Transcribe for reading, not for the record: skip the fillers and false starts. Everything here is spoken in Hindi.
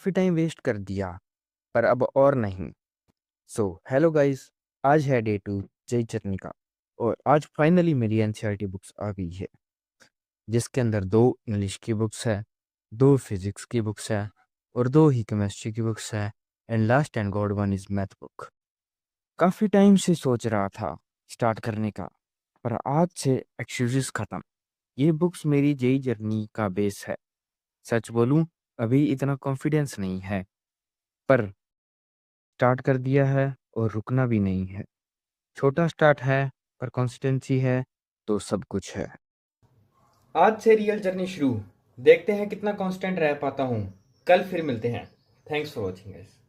काफ़ी टाइम वेस्ट कर दिया, पर अब और नहीं। सो हेलो गाइस, आज है डे 2 जेईई जर्नी का और आज फाइनली मेरी एनसीईआरटी बुक्स आ गई है, जिसके अंदर 2 इंग्लिश की बुक्स है, 2 फिजिक्स की बुक्स है और 2 ही केमिस्ट्री की बुक्स है and last and God one is math book. काफ़ी टाइम से सोच रहा था स्टार्ट करने का, पर आज से एक्सक्यूज़ेस खत्म। ये बुक्स मेरी जेईई जर्नी का बेस है। सच बोलूँ, अभी इतना कॉन्फिडेंस नहीं है, पर स्टार्ट कर दिया है और रुकना भी नहीं है। छोटा स्टार्ट है, पर कंसिस्टेंसी है तो सब कुछ है। आज से रियल जर्नी शुरू। देखते हैं कितना कांस्टेंट रह पाता हूँ। कल फिर मिलते हैं। Thanks for watching guys.